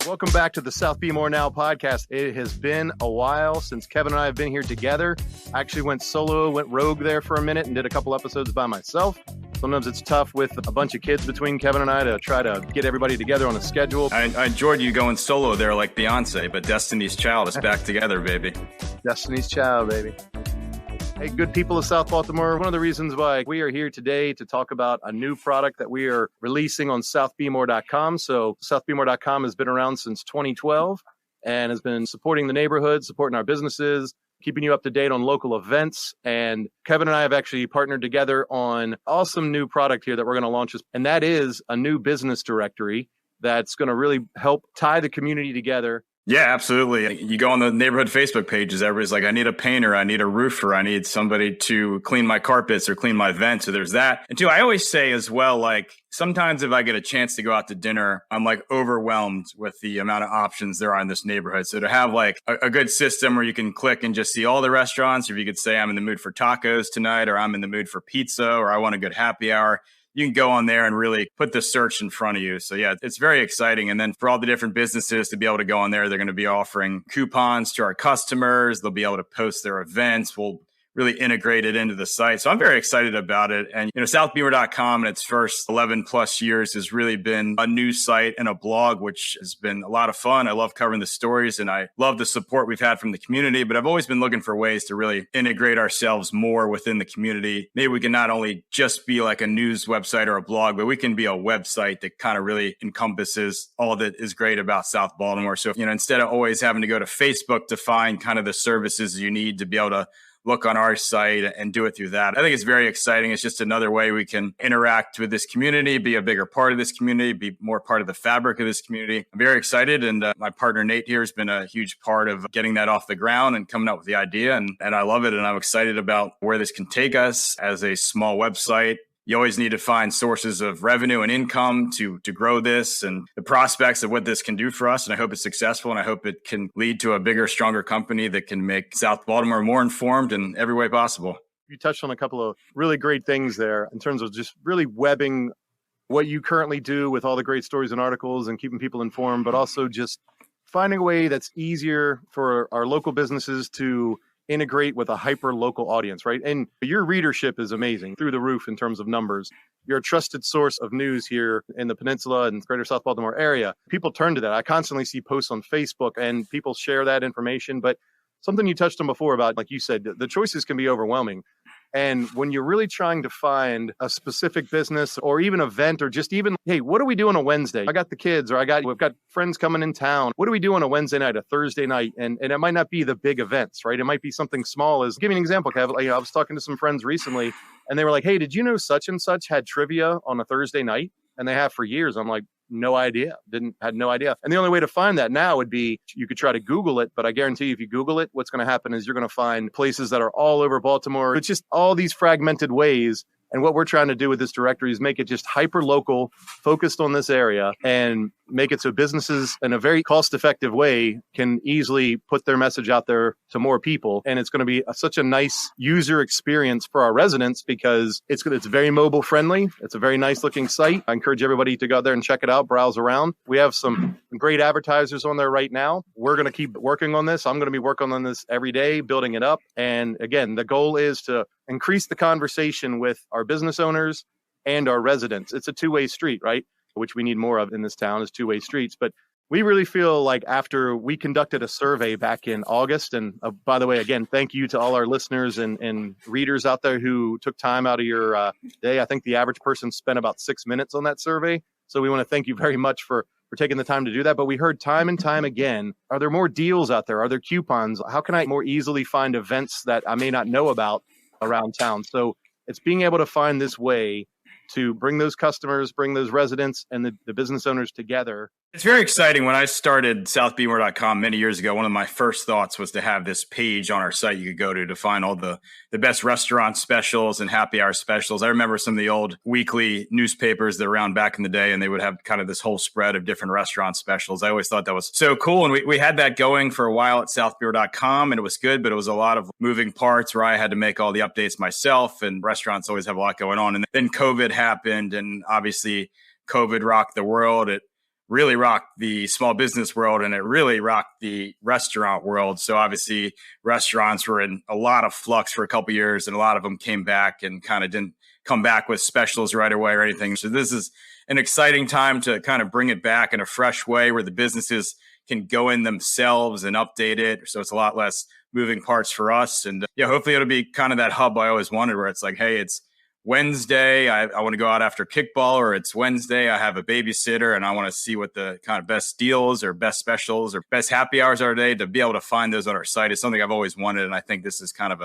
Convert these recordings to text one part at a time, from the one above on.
Welcome back to the South Be More Now podcast. It has been a while since Kevin and I have been here together. I actually went solo, went rogue there for a minute and did a couple episodes by myself. Sometimes it's tough with a bunch of kids between Kevin and I to try to get everybody together on a schedule. I enjoyed you going solo there like Beyonce, but Destiny's Child is back together, baby. Destiny's Child, baby. Hey, good people of South Baltimore. One of the reasons why we are here today to talk about a new product that we are releasing on southbemore.com. So southbemore.com has been around since 2012 and has been supporting the neighborhood, supporting our businesses, keeping you up to date on local events. And Kevin and I have actually partnered together on awesome new product here that we're going to launch. And that is a new business directory that's going to really help tie the community together. Yeah, absolutely. You go on the neighborhood Facebook pages, everybody's like, I need a painter, I need a roofer, I need somebody to clean my carpets or clean my vents. So there's that. And two, I always say as well, like sometimes if I get a chance to go out to dinner, I'm like overwhelmed with the amount of options there are in this neighborhood. So to have like a good system where you can click and just see all the restaurants, or if you could say I'm in the mood for tacos tonight, or I'm in the mood for pizza, or I want a good happy hour, you can go on there and really put the search in front of you. So yeah, it's very exciting. And then for all the different businesses to be able to go on there, they're going to be offering coupons to our customers. They'll be able to post their events. We'll really integrate it into the site. So I'm very excited about it. And, southbeamer.com in its first 11 plus years has really been a news site and a blog, which has been a lot of fun. I love covering the stories and I love the support we've had from the community, but I've always been looking for ways to really integrate ourselves more within the community. Maybe we can not only just be like a news website or a blog, but we can be a website that kind of really encompasses all that is great about South Baltimore. So, instead of always having to go to Facebook to find kind of the services you need to be able to look on our site and do it through that. I think it's very exciting. It's just another way we can interact with this community, be a bigger part of this community, be more part of the fabric of this community. I'm very excited. And my partner, Nate, here has been a huge part of getting that off the ground and coming up with the idea. And I love it. And I'm excited about where this can take us as a small website. You always need to find sources of revenue and income to grow this and the prospects of what this can do for us. And I hope it's successful. And I hope it can lead to a bigger, stronger company that can make South Baltimore more informed in every way possible. You touched on a couple of really great things there in terms of just really webbing what you currently do with all the great stories and articles and keeping people informed, but also just finding a way that's easier for our local businesses to integrate with a hyper local audience, right? And your readership is amazing, through the roof in terms of numbers. You're a trusted source of news here in the peninsula and greater South Baltimore area. People turn to that. I constantly see posts on Facebook and people share that information. But something you touched on before about, like you said, the choices can be overwhelming. And when you're really trying to find a specific business or even event or just even, hey, what do we do on a Wednesday? I got the kids or we've got friends coming in town. What do we do on a Wednesday night, a Thursday night? And it might not be the big events, right? It might be something small. Give me an example, Kev. I was talking to some friends recently and they were like, hey, did you know such and such had trivia on a Thursday night? And they have for years. I'm like, no idea. Had no idea. And the only way to find that now would be you could try to Google it, but I guarantee you if you Google it, what's going to happen is you're going to find places that are all over Baltimore. It's just all these fragmented ways. And what we're trying to do with this directory is make it just hyper local, focused on this area, and make it so businesses in a very cost-effective way can easily put their message out there to more people. And it's going to be such a nice user experience for our residents because it's very mobile friendly. It's a very nice looking site. I encourage everybody to go out there and check it out, browse around. We have some great advertisers on there right now. We're going to keep working on this. I'm going to be working on this every day, building it up. And again, the goal is to increase the conversation with our business owners and our residents. It's a two-way street, right? Which we need more of in this town is two-way streets. But we really feel like after we conducted a survey back in August, and by the way, again, thank you to all our listeners and readers out there who took time out of your day. I think the average person spent about 6 minutes on that survey. So we want to thank you very much for taking the time to do that. But we heard time and time again, are there more deals out there? Are there coupons? How can I more easily find events that I may not know about around town? So it's being able to find this way to bring those customers, bring those residents and the business owners together. It's very exciting. When I started southbemore.com many years ago, one of my first thoughts was to have this page on our site you could go to find all the best restaurant specials and happy hour specials. I remember some of the old weekly newspapers that were around back in the day, and they would have kind of this whole spread of different restaurant specials. I always thought that was so cool. And we had that going for a while at southbemore.com, and it was good, but it was a lot of moving parts where I had to make all the updates myself, and restaurants always have a lot going on. And then COVID happened, and obviously COVID rocked the world. It really rocked the small business world, and it really rocked the restaurant world. So obviously restaurants were in a lot of flux for a couple of years, and a lot of them came back and kind of didn't come back with specials right away or anything. So this is an exciting time to kind of bring it back in a fresh way where the businesses can go in themselves and update it. So it's a lot less moving parts for us. And hopefully it'll be kind of that hub I always wanted, where it's like, hey, it's Wednesday, I want to go out after kickball, or it's Wednesday, I have a babysitter and I want to see what the kind of best deals or best specials or best happy hours are today. To be able to find those on our site is something I've always wanted. And I think this is kind of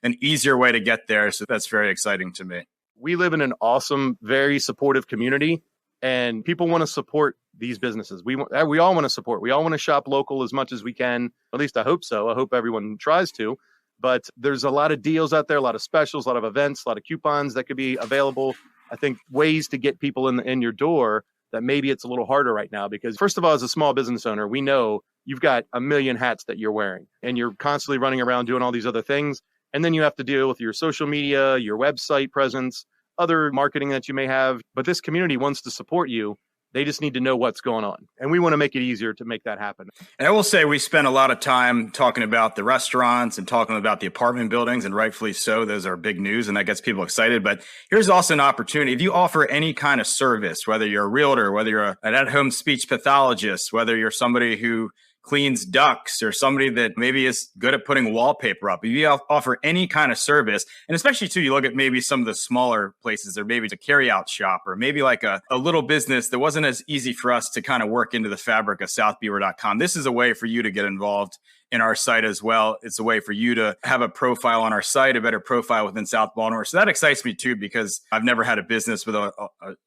an easier way to get there. So that's very exciting to me. We live in an awesome, very supportive community, and people want to support these businesses. We all want to support. We all want to shop local as much as we can. At least I hope so. I hope everyone tries to. But there's a lot of deals out there, a lot of specials, a lot of events, a lot of coupons that could be available. I think ways to get people in your door that maybe it's a little harder right now, because first of all, as a small business owner, we know you've got a million hats that you're wearing and you're constantly running around doing all these other things. And then you have to deal with your social media, your website presence, other marketing that you may have. But this community wants to support you. They just need to know what's going on. And we want to make it easier to make that happen. And I will say we spent a lot of time talking about the restaurants and talking about the apartment buildings, and rightfully so. Those are big news and that gets people excited. But here's also an opportunity. If you offer any kind of service, whether you're a realtor, whether you're an at-home speech pathologist, whether you're somebody who cleans ducks, or somebody that maybe is good at putting wallpaper up. If you offer any kind of service, and especially too, you look at maybe some of the smaller places, or maybe a carry-out shop, or maybe like a little business that wasn't as easy for us to kind of work into the fabric of southbeaver.com. This is a way for you to get involved in our site as well. It's a way for you to have a profile on our site, a better profile within South Baltimore. So that excites me too, because I've never had a business with a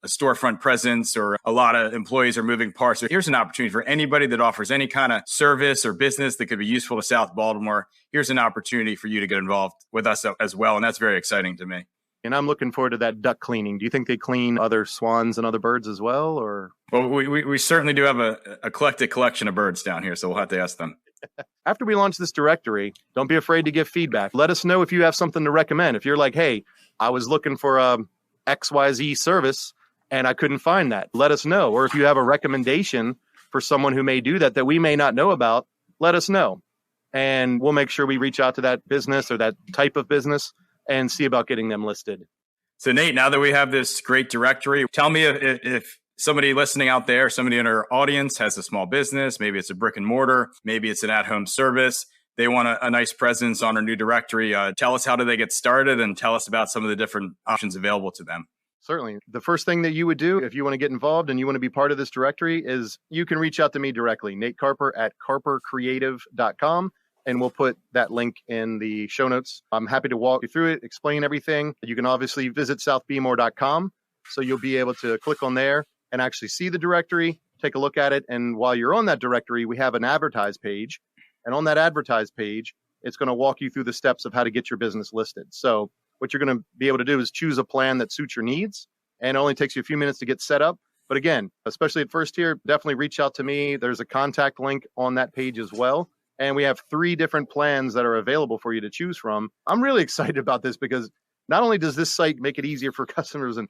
storefront presence or a lot of employees or moving parts. So here's an opportunity for anybody that offers any kind of service or business that could be useful to South Baltimore. Here's an opportunity for you to get involved with us as well. And that's very exciting to me. And I'm looking forward to that duck cleaning. Do you think they clean other swans and other birds as well? Or well, we certainly do have a eclectic collection of birds down here, so we'll have to ask them. After we launch this directory, don't be afraid to give feedback. Let us know if you have something to recommend. If you're like, hey, I was looking for a XYZ service and I couldn't find that, let us know. Or if you have a recommendation for someone who may do that we may not know about, let us know. And we'll make sure we reach out to that business or that type of business and see about getting them listed. So Nate, now that we have this great directory, tell me if somebody listening out there, somebody in our audience has a small business, maybe it's a brick and mortar, maybe it's an at-home service, they want a nice presence on our new directory. Tell us, how do they get started, and tell us about some of the different options available to them. Certainly. The first thing that you would do if you want to get involved and you want to be part of this directory is you can reach out to me directly, Nate Carper at carpercreative.com. And we'll put that link in the show notes. I'm happy to walk you through it, explain everything. You can obviously visit southbeamore.com. So you'll be able to click on there and actually see the directory, take a look at it. And while you're on that directory, we have an advertise page. And on that advertise page, it's going to walk you through the steps of how to get your business listed. So what you're going to be able to do is choose a plan that suits your needs. And it only takes you a few minutes to get set up. But again, especially at first here, definitely reach out to me. There's a contact link on that page as well. And we have 3 different plans that are available for you to choose from. I'm really excited about this because not only does this site make it easier for customers and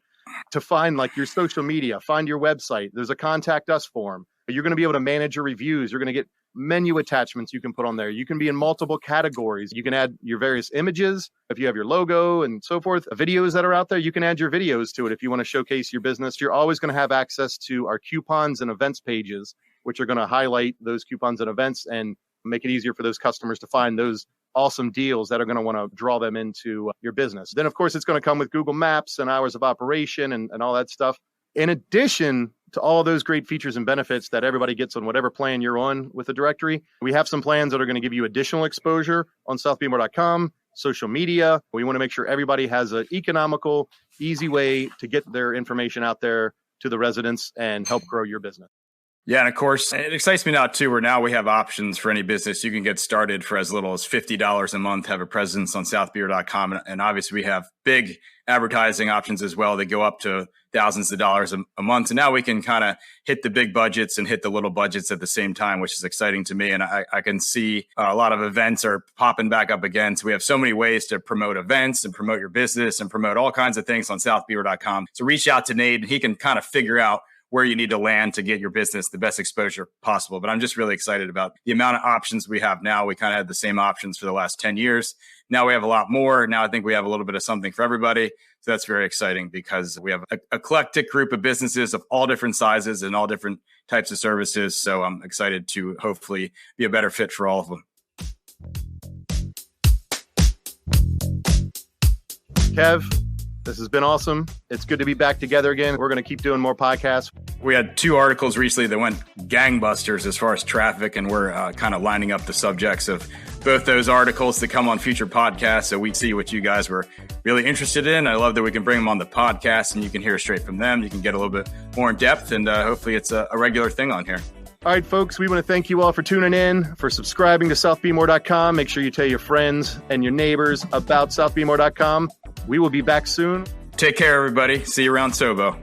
to find like your social media, find your website, there's a contact us form. You're going to be able to manage your reviews. You're going to get menu attachments you can put on there. You can be in multiple categories. You can add your various images. If you have your logo and so forth, videos that are out there, you can add your videos to it if you want to showcase your business. You're always going to have access to our coupons and events pages, which are going to highlight those coupons and events and make it easier for those customers to find those awesome deals that are going to want to draw them into your business. Then, of course, it's going to come with Google Maps and hours of operation and all that stuff. In addition to all those great features and benefits that everybody gets on whatever plan you're on with the directory, we have some plans that are going to give you additional exposure on southbeamer.com, social media. We want to make sure everybody has an economical, easy way to get their information out there to the residents and help grow your business. Yeah, and of course, it excites me now too, where now we have options for any business. You can get started for as little as $50 a month, have a presence on southbeaver.com. And obviously we have big advertising options as well. They go up to thousands of dollars a month. And now we can kind of hit the big budgets and hit the little budgets at the same time, which is exciting to me. And I can see a lot of events are popping back up again. So we have so many ways to promote events and promote your business and promote all kinds of things on southbeaver.com. So reach out to Nate and he can kind of figure out where you need to land to get your business the best exposure possible. But I'm just really excited about the amount of options we have now. We kind of had the same options for the last 10 years. Now we have a lot more. Now I think we have a little bit of something for everybody. So that's very exciting because we have an eclectic group of businesses of all different sizes and all different types of services. So I'm excited to hopefully be a better fit for all of them. Kev, this has been awesome. It's good to be back together again. We're going to keep doing more podcasts. We had 2 articles recently that went gangbusters as far as traffic, and we're kind of lining up the subjects of both those articles to come on future podcasts. So we see what you guys were really interested in. I love that we can bring them on the podcast and you can hear straight from them. You can get a little bit more in depth, and hopefully it's a regular thing on here. All right, folks, we want to thank you all for tuning in, for subscribing to southbmore.com. Make sure you tell your friends and your neighbors about southbmore.com. We will be back soon. Take care, everybody. See you around Sobo.